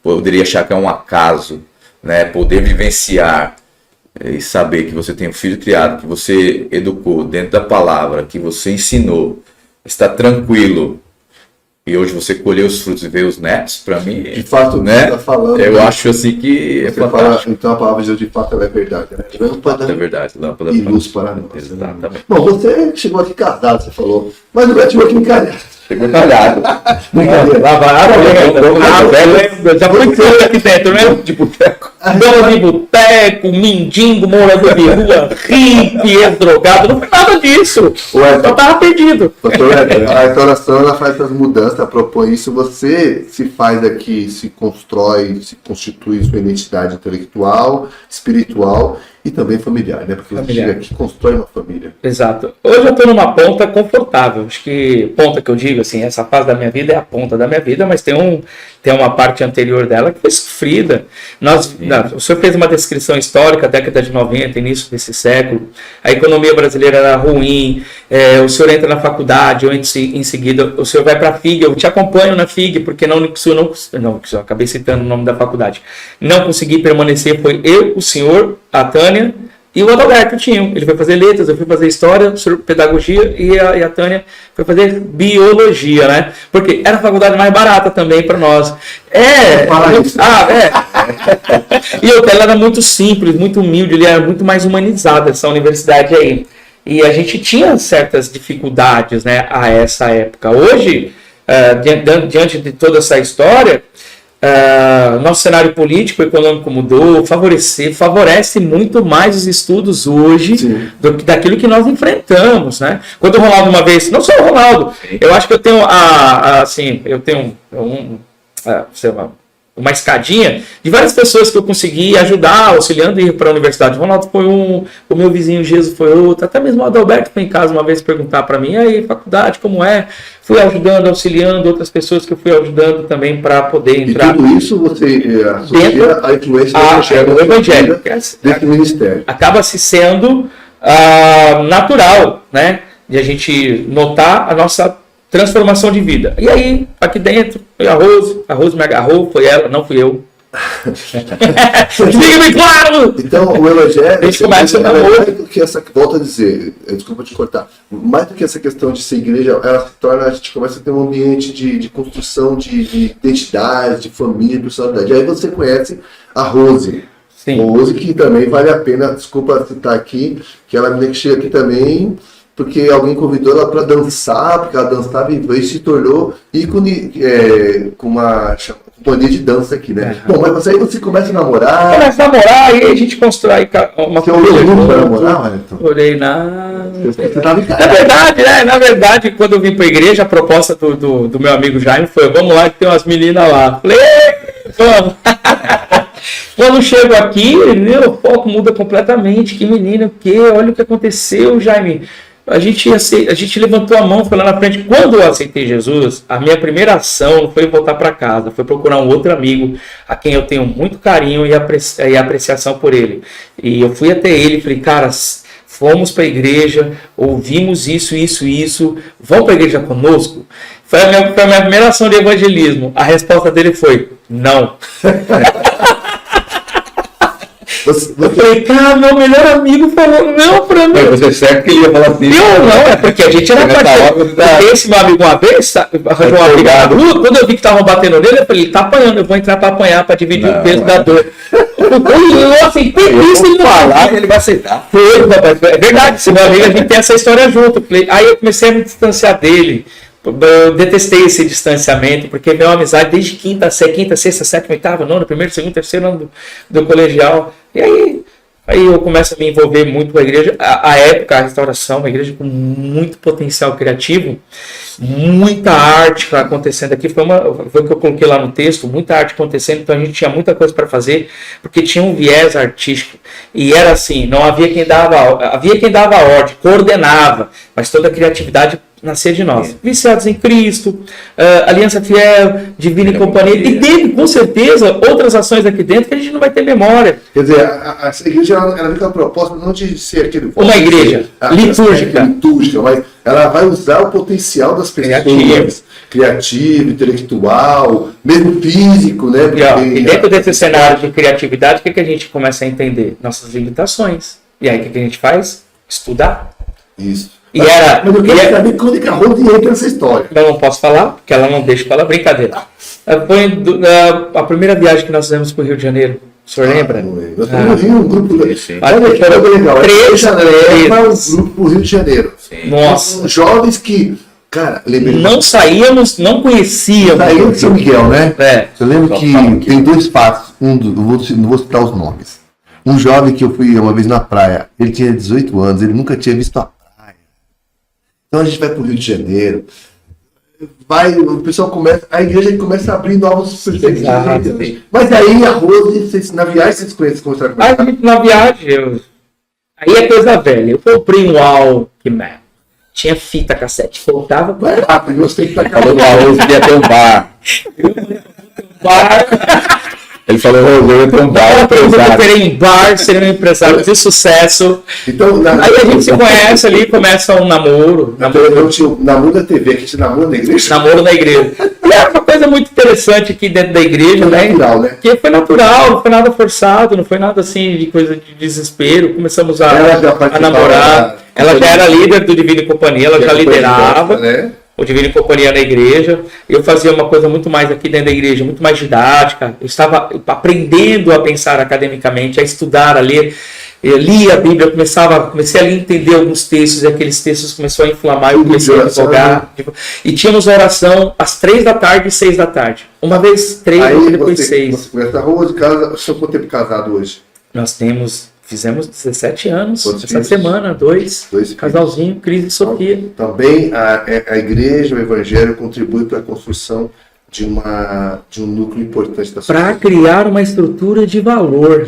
Poderia achar que é um acaso, né, poder vivenciar e saber que você tem um filho criado, que você educou dentro da palavra, que você ensinou, está tranquilo. E hoje você colheu os frutos e vê os netos, para mim, de fato, né? Tá falando, eu acho assim que é fantástico. Então a palavra de Deus de fato ela é verdade, né? Lâmpada é verdade, lâmpada e luz para nós. Exatamente. Bom, você chegou aqui casado, você falou, mas não chegou aqui encalhado. Chegou encalhado. Já foi tudo aqui dentro, né? De boteco. Dama de boteco, mendigo, morador de rua, hippie, ex-drogado, não foi nada disso. Eu tava perdido. Doutor, a restauração ela faz essas mudanças, propõe isso, você se faz aqui, se constrói, se constitui sua identidade intelectual, espiritual e também familiar, né? Porque você chega aqui e constrói uma família. Exato. Hoje eu estou numa ponta confortável. Acho que ponta que eu digo, assim, essa fase da minha vida é a ponta da minha vida, mas tem uma parte anterior dela que foi sofrida. O senhor fez uma descrição histórica, década de 90, início desse século. A economia brasileira era ruim, o senhor entra na faculdade, ou em seguida o senhor vai para a FIG, eu te acompanho na FIG, porque eu acabei citando o nome da faculdade. Não consegui permanecer, foi eu, o senhor, a Tânia e o Adalberto tinham. Ele foi fazer letras, eu fui fazer história, pedagogia e a Tânia foi fazer biologia, né? Porque era a faculdade mais barata também para nós. E o hotel era muito simples, muito humilde, ele era muito mais humanizado, essa universidade aí. E a gente tinha certas dificuldades, né, a essa época. Hoje, diante de toda essa história, nosso cenário político, econômico mudou, favorece muito mais os estudos hoje do que daquilo que nós enfrentamos, né? Quando o Ronaldo uma vez, não só o Ronaldo, eu acho que eu tenho uma escadinha de várias pessoas que eu consegui ajudar, auxiliando e ir para a universidade. O Ronaldo foi um, o meu vizinho Jesus foi outro, até mesmo o Adalberto foi em casa uma vez perguntar para mim, aí, faculdade, como é? Fui ajudando, auxiliando outras pessoas que eu fui ajudando também para poder entrar. E tudo isso você associa a influência do Evangelho desse ministério. Acaba-se sendo natural, né? De a gente notar a nossa transformação de vida. E aí, aqui dentro, foi a Rose me agarrou, foi ela, não fui eu. Fique claro! Então, o Evangelho, a gente começa a mais do que essa, volto a dizer, desculpa te cortar, mais do que essa questão de ser igreja, ela se torna, a gente começa a ter um ambiente de construção de identidade, de família, de personalidade. Aí você conhece a Rose. Sim. Rose, que também vale a pena, desculpa citar aqui, que ela que chega aqui também, porque alguém convidou ela para dançar, porque ela dançava e se tornou ícone com companhia de dança aqui, né? Bom, mas aí você começa a namorar. Começa a namorar e a gente constrói uma Você olhou muito pra namorar, Wellington? Olhei na. Você tava em casa. Na verdade, quando eu vim pra igreja, a proposta do meu amigo Jaime foi: vamos lá que tem umas meninas lá. Falei, vamos. Quando chego aqui, o foco muda completamente. Que menina, o quê? Olha o que aconteceu, Jaime. A gente levantou a mão, foi lá na frente. Quando eu aceitei Jesus, a minha primeira ação não foi voltar para casa, foi procurar um outro amigo a quem eu tenho muito carinho e apreciação por ele. E eu fui até ele e falei, cara, fomos para a igreja, ouvimos isso, vão para a igreja conosco? Foi a minha primeira ação de evangelismo. A resposta dele foi, não. Eu falei, cara, meu melhor amigo falou não pra mim. Mas você certo que ele ia falar assim. Não, é porque a gente era parceiro. Esse meu amigo uma vez, arranjou uma briga na rua, quando eu vi que estavam batendo nele, eu falei, ele tá apanhando, eu vou entrar pra apanhar, pra dividir o peso da dor. Eu aceitei isso, ele não falar, ele vai aceitar. Foi, papai, é verdade, esse meu amigo, a gente tem essa história junto. Aí eu comecei a me distanciar dele. Eu detestei esse distanciamento, porque minha amizade desde quinta, sexta, sétima, oitava, nona, primeiro, segundo, terceiro ano do colegial. E aí eu começo a me envolver muito com a igreja. A época, a restauração, uma igreja com muito potencial criativo, muita arte acontecendo aqui. Foi o que eu coloquei lá no texto, muita arte acontecendo, então a gente tinha muita coisa para fazer, porque tinha um viés artístico. E era assim, não havia quem dava ordem, coordenava, mas toda a criatividade nascer de nós. Viciados em Cristo, Aliança Fiel, Divina e Companhia. E teve, com certeza, outras ações aqui dentro que a gente não vai ter memória. Quer dizer, essa igreja ela vem com a proposta não de ser aquele... Uma igreja litúrgica, mas ela vai usar o potencial das pessoas. Criativo, intelectual, mesmo físico, né? E dentro desse cenário de criatividade, o que a gente começa a entender? Nossas limitações. E aí, o que a gente faz? Estudar. Isso. Mas eu quero saber quando que a Rose entra nessa história. Eu não posso falar, porque ela não deixa falar, brincadeira. Foi a primeira viagem que nós fizemos para o Rio de Janeiro. O senhor lembra? Nós estamos no Rio, um grupo legal. Três leva um grupo para o Rio de Janeiro. Nossa. Jovens que, cara, lembrei. Não saíamos, não conhecíamos. Saímos de São Miguel, né? Eu lembro que tem dois fatos. Não vou citar os nomes. Um jovem que eu fui uma vez na praia, ele tinha 18 anos, ele nunca tinha visto a praia. Então a gente vai para o Rio de Janeiro, o pessoal a igreja começa a abrir novos perspectivas. Mas aí a Rose, na viagem vocês conhecem na viagem, aí é coisa velha. Eu comprei um Walkman, tinha fita cassete, voltava. Vai rápido, você tem que estar falando que a Rose queria ter um bar. Ele falou, eu tenho um bar. Eu terei um bar, serei um empresário de sucesso. Então, aí a gente se conhece ali, começa um namoro. Namoro da TV, que a gente namora na igreja. Namoro na igreja. E é uma coisa muito interessante aqui dentro da igreja, foi natural, né? Que foi natural, não foi nada forçado, não foi nada assim de coisa de desespero. Começamos a namorar. Ela já era líder do Divina e Companhia, ela já liderava. Né? O Divina e Companhia na igreja. Eu fazia uma coisa muito mais aqui dentro da igreja, muito mais didática. Eu estava aprendendo a pensar academicamente, a estudar, a ler. Eu lia a Bíblia, comecei a entender alguns textos, e aqueles textos começaram a inflamar, eu comecei a advogar. E tínhamos oração às 3 da tarde e 6 da tarde. Uma vez 3, depois 6. Você conhece a Rose, seu quanto tempo casado hoje? Fizemos 17 anos, essa semana, dois casalzinho, Cris e Sofia. Também a igreja, o evangelho contribui para a construção de um núcleo importante da sociedade. Para criar uma estrutura de valor.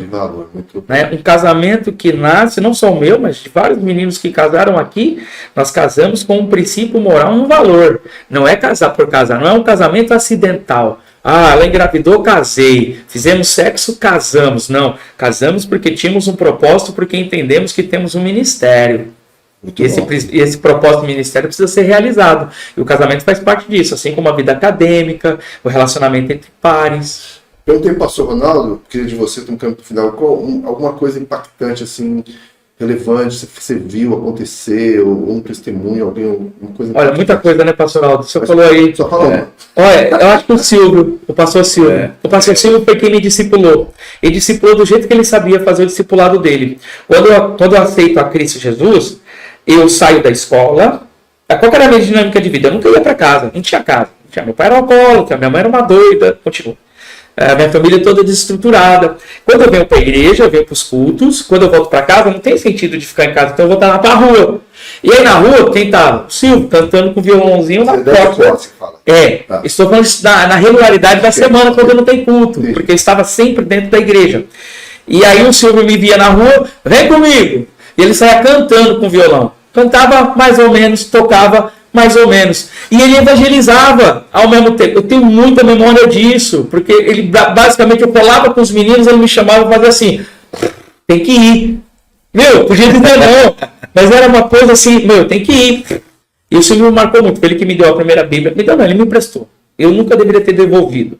Muito bom. Um casamento que nasce, não só o meu, mas de vários meninos que casaram aqui, nós casamos com um princípio moral e um valor. Não é casar por casar, não é um casamento acidental. Ela engravidou, casei. Fizemos sexo, casamos. Não, casamos porque tínhamos um propósito, porque entendemos que temos um ministério. E esse propósito do ministério precisa ser realizado. E o casamento faz parte disso, assim como a vida acadêmica, o relacionamento entre pares. Perguntei para o pastor Ronaldo, queria de você, no campo final, alguma coisa impactante, assim, relevante, que você viu acontecer, ou um testemunho, alguém, uma coisa... Olha, muita coisa, né, pastor Ronaldo? O senhor falou aí... Só fala uma. Olha, eu acho que o pastor Silvio. O pastor Silvio foi quem me discipulou. Ele discipulou do jeito que ele sabia fazer o discipulado dele. Quando eu aceito a Cristo Jesus, eu saio da escola, qual era a minha dinâmica de vida? Eu nunca ia para casa, não tinha casa. Meu pai era alcoólatra, minha mãe era uma doida, continua. A minha família é toda desestruturada. Quando eu venho para a igreja, eu venho para os cultos. Quando eu volto para casa, não tem sentido de ficar em casa. Então eu vou estar lá para a rua. E aí na rua, quem tá? O Silvio, cantando com violãozinho na porta. Tá. Estou falando isso na regularidade da semana, quando não tem culto. Porque eu estava sempre dentro da igreja. E aí o Silvio me via na rua, vem comigo. E ele saía cantando com violão. Cantava mais ou menos, tocava mais ou menos. E ele evangelizava ao mesmo tempo. Eu tenho muita memória disso, porque ele basicamente eu colava com os meninos, ele me chamava e fazia assim, tem que ir. Meu, podia dizer não, mas era uma coisa assim, meu, tem que ir. E o Silvio me marcou muito, foi ele que me deu a primeira Bíblia. Então, não, ele me emprestou. Eu nunca deveria ter devolvido.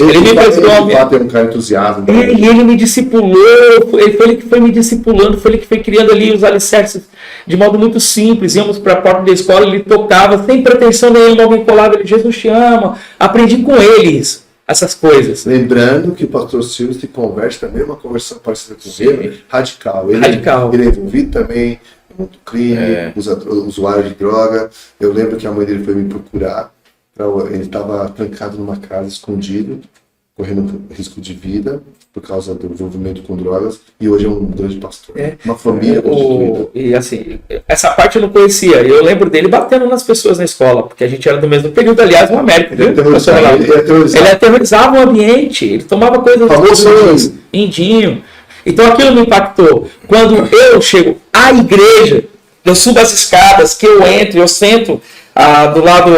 Ele me emprestou a minha... um cara entusiasmo. E ele me discipulou, foi ele que foi me discipulando, foi ele que foi criando ali os alicerces de modo muito simples. Íamos para a porta da escola, ele tocava, sem pretensão nenhuma, alguém colava, ele, Jesus te ama. Aprendi com eles essas coisas. Lembrando que o pastor Silvio se converte também, uma conversão parecida com ele, radical. Ele é envolvido também no crime, usuário de droga. Eu lembro que a mãe dele foi me procurar. Ele estava trancado numa casa, escondido, correndo risco de vida por causa do envolvimento com drogas, e hoje é um grande pastor. Uma família constituída. E assim, essa parte eu não conhecia. Eu lembro dele batendo nas pessoas na escola, porque a gente era do mesmo período, aliás, no América. Ele aterrorizava o ambiente, ele tomava coisas das pessoas, indinho. Então aquilo me impactou. Quando eu chego à igreja, eu subo as escadas, que eu entro, eu sento do lado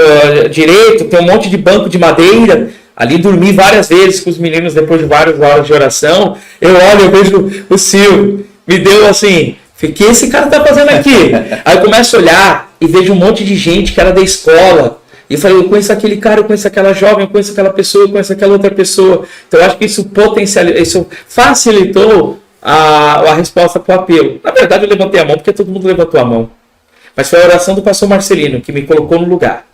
direito, tem um monte de banco de madeira. Ali dormi várias vezes com os meninos depois de várias horas de oração. Eu olho, eu vejo o Silvio. Me deu assim, o que esse cara tá fazendo aqui? Aí eu começo a olhar e vejo um monte de gente que era da escola. E eu falei, eu conheço aquele cara, eu conheço aquela jovem, eu conheço aquela pessoa, eu conheço aquela outra pessoa. Então eu acho que isso facilitou a resposta para o apelo. Na verdade eu levantei a mão porque todo mundo levantou a mão. Mas foi a oração do pastor Marcelino que me colocou no lugar.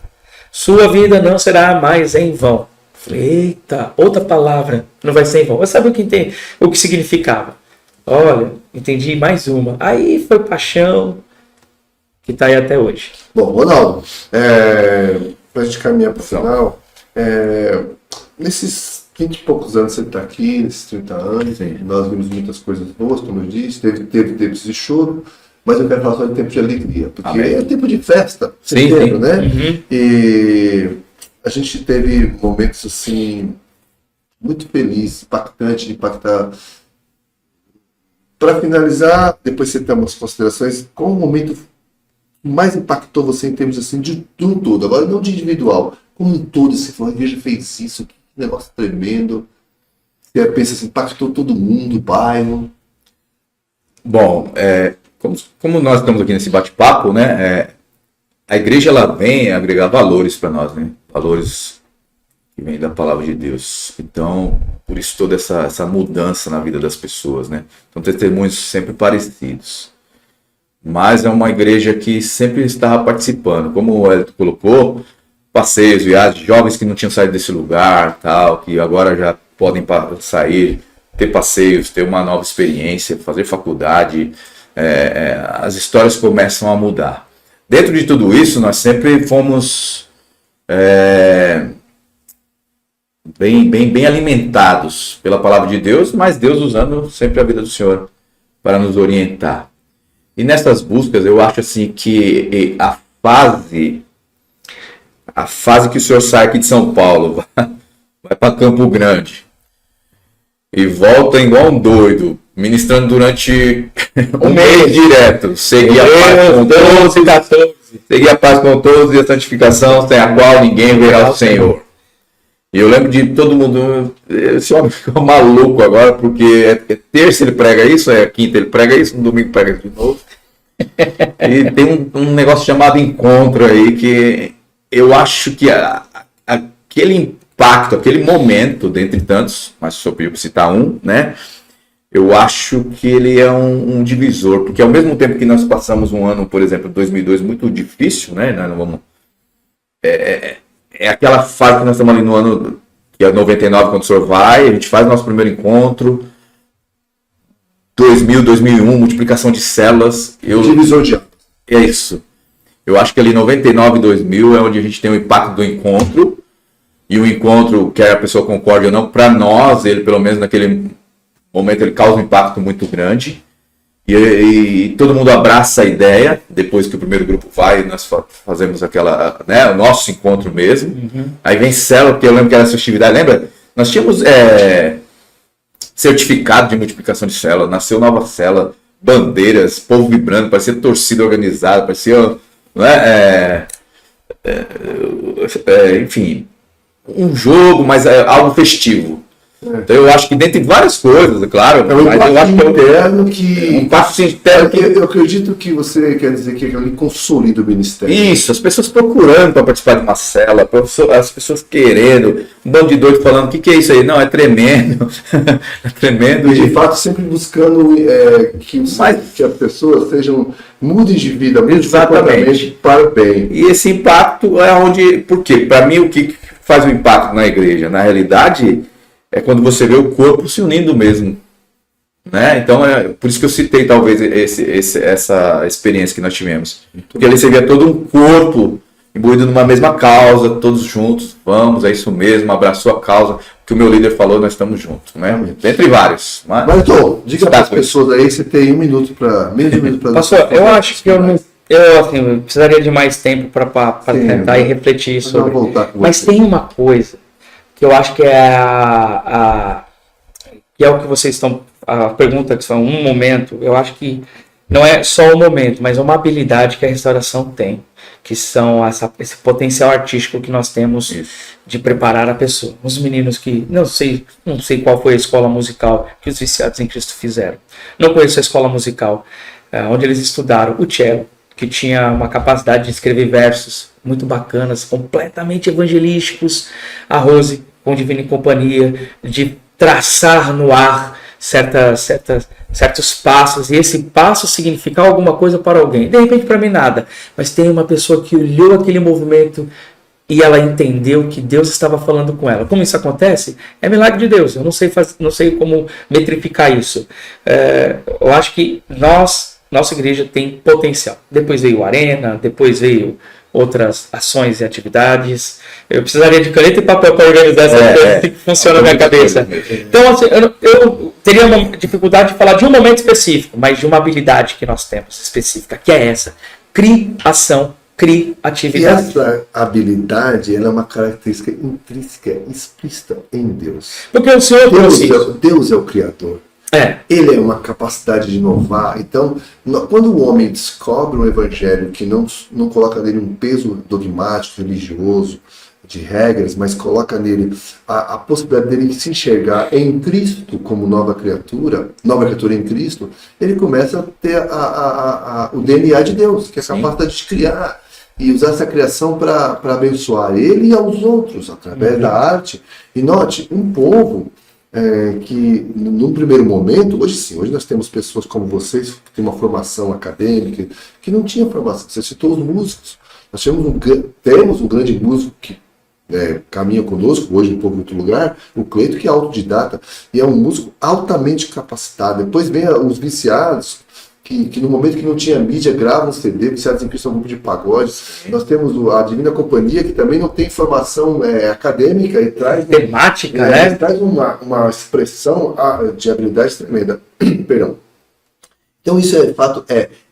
Sua vida não será mais em vão. Falei, eita, outra palavra, não vai ser em vão. Eu sabia o que significava. Olha, entendi mais uma. Aí foi paixão, que está aí até hoje. Bom, Ronaldo, para a gente caminhar para o final, nesses 20 e poucos anos você está aqui, nesses 30 anos, nós vimos muitas coisas boas, como eu disse, teve tempos de choro, mas eu quero falar só de tempo de alegria, porque é tempo de festa, setembro, né? Uhum. E a gente teve momentos assim muito felizes, impactantes de impactar. Para finalizar, depois você tem umas considerações, qual o momento mais impactou você em termos assim de um todo, agora não de individual, como um todo, você falou, a igreja fez isso, que negócio tremendo, você pensa assim, impactou todo mundo, o bairro. Bom, como nós estamos aqui nesse bate-papo, né, a igreja ela vem agregar valores para nós, né? Valores que vêm da palavra de Deus. Então, por isso toda essa mudança na vida das pessoas, né? São testemunhos sempre parecidos. Mas é uma igreja que sempre estava participando. Como o Elton colocou, passeios, viagens, jovens que não tinham saído desse lugar, tal, que agora já podem sair, ter passeios, ter uma nova experiência, fazer faculdade. As histórias começam a mudar. Dentro de tudo isso, nós sempre fomos bem alimentados pela palavra de Deus, mas Deus usando sempre a vida do Senhor para nos orientar. E nessas buscas, eu acho assim que a fase que o senhor sai aqui de São Paulo, vai para Campo Grande e volta igual um doido, ministrando durante um mês direto, seguir a paz com todos, seguir a paz com todos e a santificação, sem a qual ninguém verá o Senhor. E eu lembro de todo mundo, esse homem ficou maluco agora, porque terça ele prega isso, quinta ele prega isso, no domingo prega isso de novo. E tem um negócio chamado encontro aí, que eu acho que aquele impacto, aquele momento, dentre tantos, mas só pediu para citar um, né? Eu acho que ele é um divisor, porque ao mesmo tempo que nós passamos um ano, por exemplo, 2002, muito difícil, né? Nós não vamos... É aquela fase que nós estamos ali no ano, que é 99, quando o senhor vai, a gente faz nosso primeiro encontro, 2000, 2001, multiplicação de células. Divisor de águas. É isso. Eu acho que ali 99 e 2000 é onde a gente tem o impacto do encontro, e o encontro, quer a pessoa concorde ou não, para nós, ele pelo menos naquele momento, ele causa um impacto muito grande. E todo mundo abraça a ideia, depois que o primeiro grupo vai, nós fazemos aquela, né, o nosso encontro mesmo. Aí vem célula, porque eu lembro que era essa atividade, lembra? Nós tínhamos certificado de multiplicação de célula, nasceu nova célula, bandeiras, povo vibrando, parecia torcida organizada, parecia, né, enfim, um jogo, mas algo festivo. Então eu acho que dentre várias coisas, claro, mas eu acho interno que um passo interno que eu acredito que você quer dizer que ele consolida o ministério. Isso, as pessoas procurando para participar de uma cela, as pessoas querendo, um bando de doido falando, o que é isso aí? Não, é tremendo, é tremendo. E de fato sempre buscando que as pessoas mudem de vida, mudem de comportamento para o bem. E esse impacto é onde, por quê? Para mim o que faz o impacto na igreja? Na realidade, é quando você vê o corpo se unindo mesmo. Né? Então, por isso que eu citei talvez essa experiência que nós tivemos. Porque ali você via todo um corpo imbuído numa mesma causa, todos juntos, vamos, é isso mesmo, abraçou a causa, que o meu líder falou, nós estamos juntos. Né? Dentre vários. Mas então, diga para as pessoas aí, você tem menos de um minuto para... Pastor, eu acho que eu precisaria de mais tempo para tentar e refletir sobre. Mas tem uma coisa que eu acho que que é o que vocês estão, a pergunta que são um momento, eu acho que não é só o momento, mas uma habilidade que a restauração tem, que são esse potencial artístico que nós temos de preparar a pessoa. Os meninos que, não sei qual foi a escola musical que os viciados em Cristo fizeram. Não conheço a escola musical, onde eles estudaram o cello, que tinha uma capacidade de escrever versos muito bacanas, completamente evangelísticos, a Rose, com Divina Companhia, de traçar no ar certos passos, e esse passo significar alguma coisa para alguém. De repente, para mim, nada. Mas tem uma pessoa que olhou aquele movimento e ela entendeu que Deus estava falando com ela. Como isso acontece? É milagre de Deus. Eu não sei como metrificar isso. Eu acho que nossa igreja tem potencial. Depois veio a Arena, depois veio outras ações e atividades. Eu precisaria de caneta e papel para organizar essa coisa que funciona na minha cabeça. Então, assim, eu teria uma dificuldade de falar de um momento específico, mas de uma habilidade que nós temos específica, que é essa: criação, criatividade. E essa habilidade, ela é uma característica intrínseca, explícita em Deus. Porque o Senhor Deus é o Criador. Ele é uma capacidade de inovar. Então, quando o homem descobre um evangelho que não coloca nele um peso dogmático, religioso, de regras, mas coloca nele a possibilidade dele se enxergar em Cristo como nova criatura em Cristo, ele começa a ter o DNA de Deus, que é a capacidade de criar e usar essa criação para abençoar ele e aos outros, através da arte. E note, um povo que num primeiro momento, hoje nós temos pessoas como vocês que têm uma formação acadêmica, que não tinha formação. Você citou os músicos. Nós temos um grande músico que caminha conosco, hoje em outro lugar, o Cleito, que é autodidata, e é um músico altamente capacitado. Depois vem os viciados, que no momento que não tinha mídia, gravam um CD, viciados em Cristo é um grupo de pagode. Nós temos a Divina Companhia, que também não tem formação acadêmica e traz temática, né? Traz uma expressão de habilidade tremenda. Perdão. Então isso de fato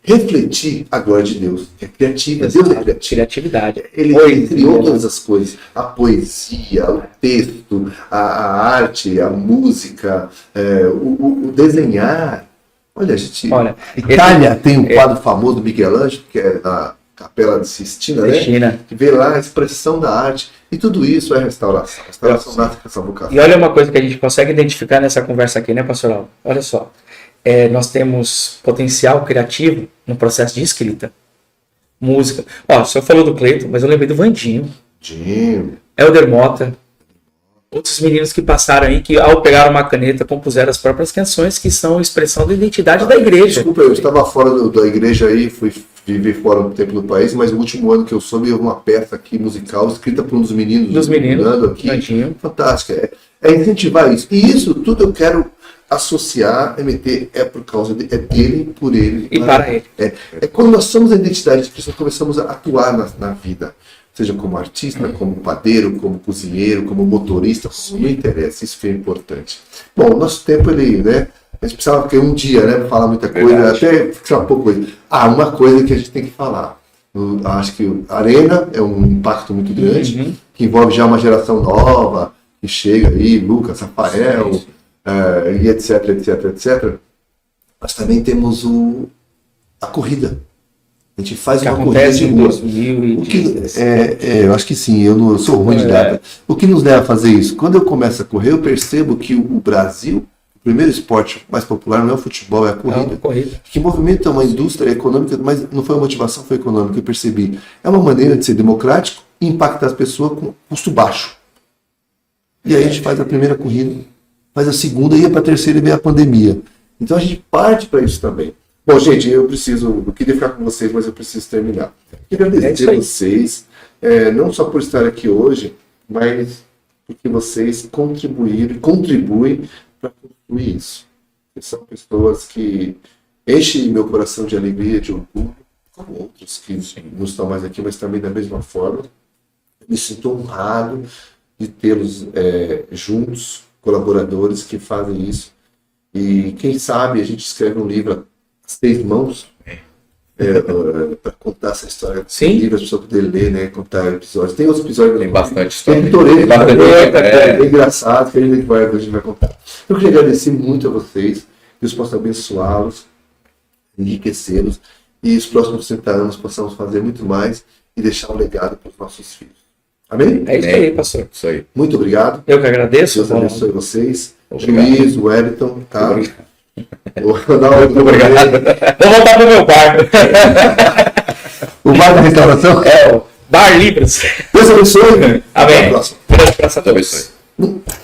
refletir a glória de Deus. É criativo. Deus é criativo. Criatividade. Ele criou todas as coisas. A poesia, o texto, a arte, a música, o desenhar. Olha, Itália tem um quadro famoso do Miguel Ângelo, que é na Capela de Sistina, né? Que vê lá a expressão da arte. E tudo isso é restauração. Restauração nasce com essa vocação. E olha uma coisa que a gente consegue identificar nessa conversa aqui, né, pastoral? Olha só. Nós temos potencial criativo no processo de escrita. Música. O senhor falou do Cleiton, mas eu lembrei do Vandinho. Helder Mota. Outros meninos que passaram aí, que ao pegar uma caneta compuseram as próprias canções, que são expressão da identidade da igreja. Desculpa, eu estava fora da igreja aí, fui viver fora um tempo do país, mas o último ano que eu soube, uma peça aqui musical escrita por um dos meninos. Aqui. Vandinho. Fantástica. É incentivar isso. E isso tudo eu quero associar, MT, por causa dele, por ele. E para ele. Quando nós somos a identidade de Cristo, nós começamos a atuar na vida. seja como artista, como padeiro, como cozinheiro, como motorista, não interessa, isso que é importante. Bom, o nosso tempo, ele, né, a gente precisava ter um dia, né, para falar muita coisa, Verdade. até fixar um pouco coisa. Uma coisa que a gente tem que falar. Eu acho que a Arena é um impacto muito grande, que envolve já uma geração nova, que chega aí, Lucas, Rafael, Sim. e etc, etc, etc. Mas também temos a corrida. A gente faz Que uma corrida acontece de em rua. 2016. Eu acho que sim, eu sou ruim de data. O que nos leva a fazer isso? Quando eu começo a correr, eu percebo que o Brasil, o primeiro esporte mais popular não é o futebol, é a corrida. Corrida. Que movimenta uma indústria econômica, mas não foi uma motivação, foi econômica, eu percebi. É uma maneira de ser democrático e impactar as pessoas com custo baixo. E aí a gente faz a primeira corrida, faz a segunda, ia para a terceira e veio a pandemia. Então a gente parte para isso também. Bom, gente, eu queria ficar com vocês, mas eu preciso terminar. Queria agradecer a vocês, não só por estar aqui hoje, mas porque vocês contribuem para construir isso. São pessoas que enchem meu coração de alegria, de orgulho, como outros que não estão mais aqui, mas também da mesma forma. Me sinto honrado de tê-los juntos, colaboradores que fazem isso. E quem sabe a gente escreve um livro a 6 mãos para contar essa história. Sim. Livro, as pessoas poderem ler, né, contar episódios. Tem outros episódios. Tem bastante história. Tem Toreto, Bastante, bem engraçado, que a gente vai contar. Eu queria agradecer muito a vocês. Deus possa abençoá-los, enriquecê-los. E os próximos 60 anos possamos fazer muito mais e deixar um legado para os nossos filhos. Amém? É isso aí, pastor. Isso aí. Muito obrigado. Eu que agradeço. Deus abençoe vocês. Obrigado. Juiz, Wellington, tá? Obrigado. Muito obrigado. Vou voltar pro meu bar. O bar da restauração? É o Bar Libras. Deus abençoe. Até a Amém. próxima. Grande abraço a Deus todos. abençoe.